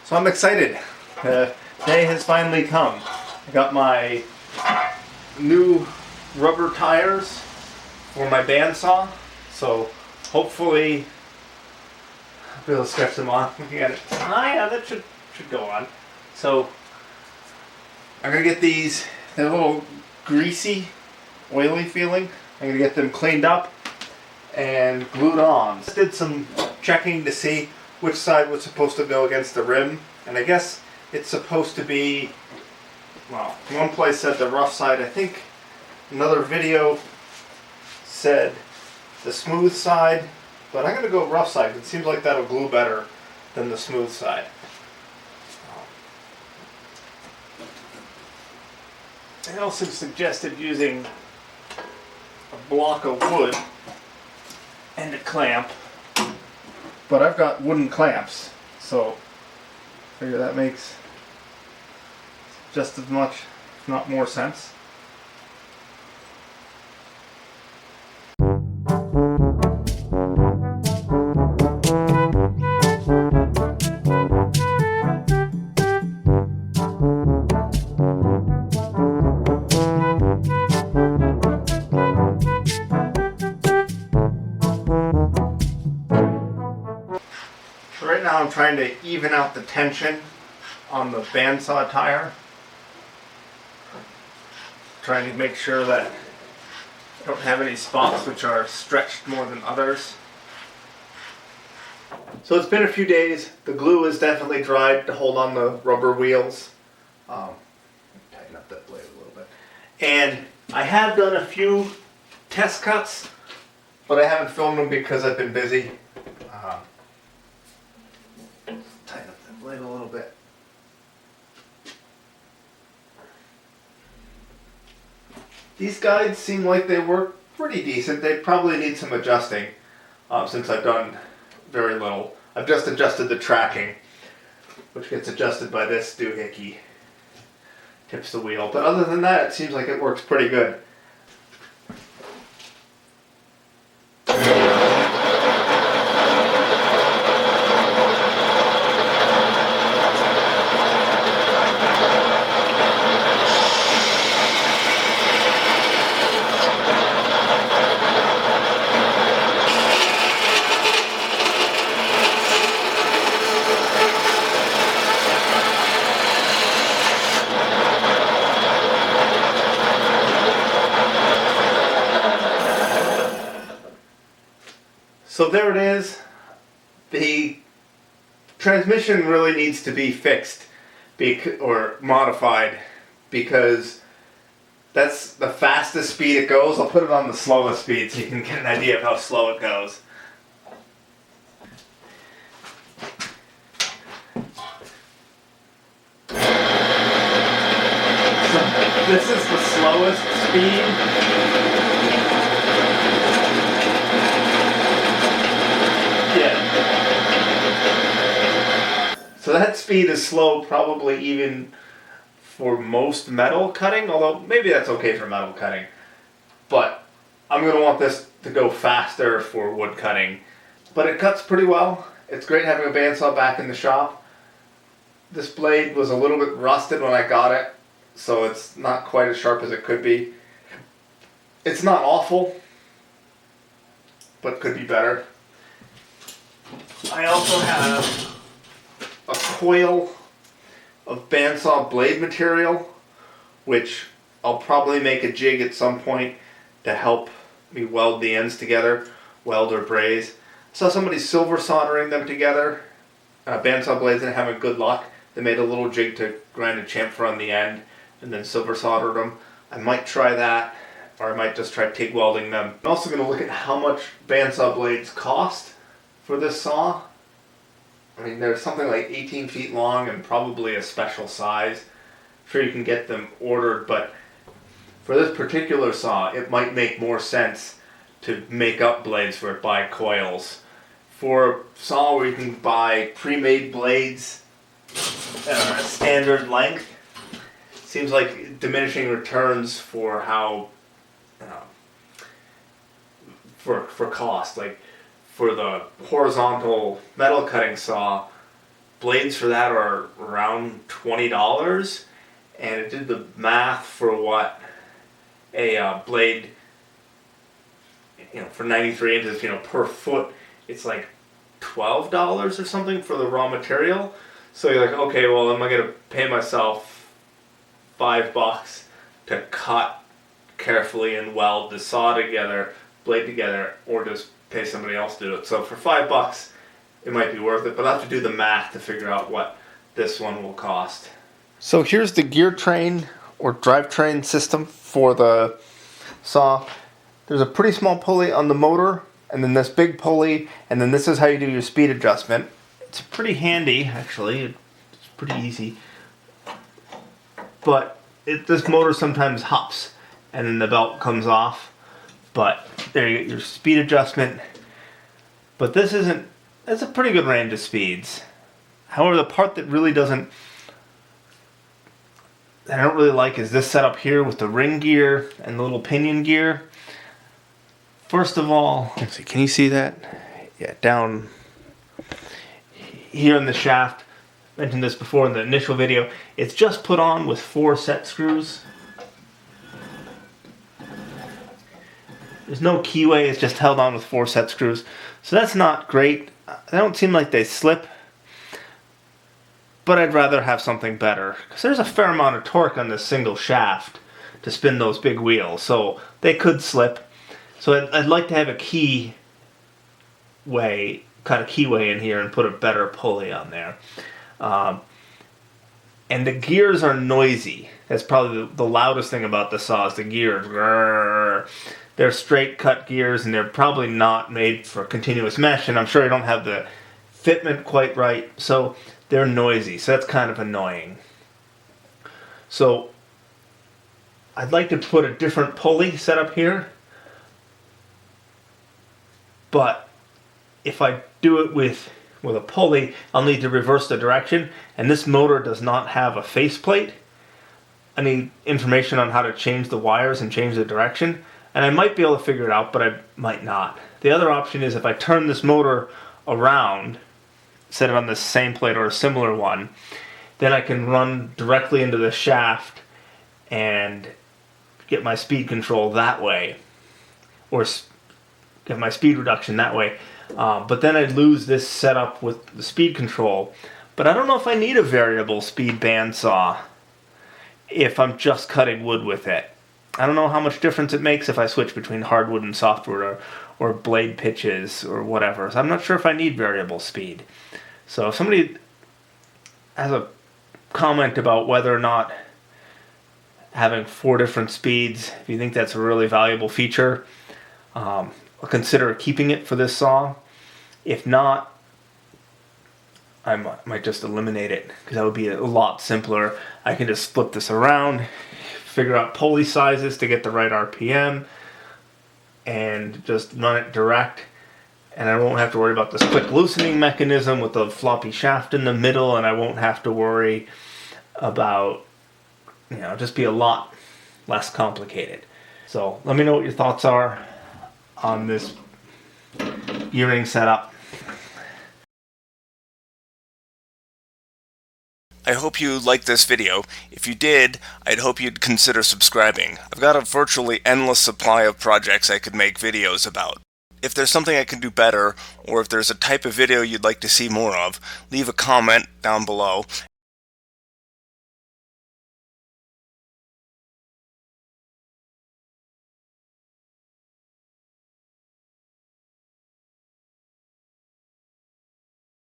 So I'm excited. The day has finally come. I got my new rubber tires for my bandsaw, so hopefully I'll be able to stretch them on. Looking at it, yeah, that should go on. So I'm gonna get these. They're a little greasy, oily feeling. I'm gonna get them cleaned up and glued on. Just did some checking to see which side was supposed to go against the rim, and I guess it's supposed to be, well, one place said the rough side. I think another video said the smooth side, but I'm gonna go rough side. It seems like that'll glue better than the smooth side. They also suggested using a block of wood and a clamp, but I've got wooden clamps, so I figure that makes just as much, if not more, sense. Right now I'm trying to even out the tension on the bandsaw tire. Trying to make sure that I don't have any spots which are stretched more than others. So it's been a few days. The glue is definitely dried to hold on the rubber wheels. Tighten up that blade a little bit. And I have done a few test cuts, but I haven't filmed them because I've been busy. Tighten up that blade a little bit. These guides seem like they work pretty decent. They probably need some adjusting since I've done very little. I've just adjusted the tracking, which gets adjusted by this doohickey. Tips the wheel. But other than that, it seems like it works pretty good. So there it is. The transmission really needs to be fixed or modified because that's the fastest speed it goes. I'll put it on the slowest speed so you can get an idea of how slow it goes. So this is the slowest speed. So that speed is slow probably even for most metal cutting, although maybe that's okay for metal cutting. But I'm going to want this to go faster for wood cutting. But it cuts pretty well. It's great having a bandsaw back in the shop. This blade was a little bit rusted when I got it, so it's not quite as sharp as it could be. It's not awful, but could be better. I also have a coil of bandsaw blade material, which I'll probably make a jig at some point to help me weld the ends together, weld or braze. I saw somebody silver soldering them together, bandsaw blades, and having good luck. They made a little jig to grind a chamfer on the end and then silver soldered them. I might try that, or I might just try TIG welding them. I'm also going to look at how much bandsaw blades cost for this saw. I mean, they're something like 18 feet long and probably a special size. I'm sure you can get them ordered, but for this particular saw, it might make more sense to make up blades for it, buy coils. For a saw where you can buy pre-made blades at a standard length, seems like diminishing returns for how, for cost. Like, for the horizontal metal cutting saw, blades for that are around $20, and it did the math for what a blade, for 93 inches, per foot, it's like $12 or something for the raw material. So you're like, okay, well, am I gonna pay myself $5 to cut carefully and weld the saw together, blade together, or just pay somebody else to do it? So for $5, it might be worth it, but I'll have to do the math to figure out what this one will cost. So here's the gear train or drivetrain system for the saw. There's a pretty small pulley on the motor, and then this big pulley, and then this is how you do your speed adjustment. It's pretty handy, actually. It's pretty easy. But this motor sometimes hops, and then the belt comes off. But there you get your speed adjustment. But this isn't, that's a pretty good range of speeds. However, the part that really that I don't really like is this setup here with the ring gear and the little pinion gear. First of all, let's see, can you see that? Yeah, down here in the shaft. I mentioned this before in the initial video. It's just put on with 4 set screws. There's no keyway, it's just held on with 4 set screws. So that's not great. They don't seem like they slip. But I'd rather have something better, because there's a fair amount of torque on this single shaft to spin those big wheels, so they could slip. So I'd like to have a keyway in here and put a better pulley on there. And the gears are noisy. That's probably the loudest thing about the saw is the gears. They're straight cut gears, and they're probably not made for continuous mesh, and I'm sure I don't have the fitment quite right, so they're noisy, so that's kind of annoying. So I'd like to put a different pulley set up here, but if I do it with a pulley, I'll need to reverse the direction, and this motor does not have a faceplate. I need information on how to change the wires and change the direction, and I might be able to figure it out, but I might not. The other option is if I turn this motor around, set it on the same plate or a similar one, then I can run directly into the shaft and get my speed control that way, or get my speed reduction that way. But then I'd lose this setup with the speed control. But I don't know if I need a variable speed bandsaw if I'm just cutting wood with it. I don't know how much difference it makes if I switch between hardwood and softwood or blade pitches or whatever. So I'm not sure if I need variable speed. So if somebody has a comment about whether or not having 4 different speeds, if you think that's a really valuable feature, I'll consider keeping it for this saw. If not, I might just eliminate it, because that would be a lot simpler. I can just flip this around, figure out pulley sizes to get the right RPM, and just run it direct. And I won't have to worry about this quick loosening mechanism with the floppy shaft in the middle, and I won't have to worry about, just be a lot less complicated. So let me know what your thoughts are on this gearing setup. I hope you liked this video. If you did, I'd hope you'd consider subscribing. I've got a virtually endless supply of projects I could make videos about. If there's something I can do better, or if there's a type of video you'd like to see more of, leave a comment down below,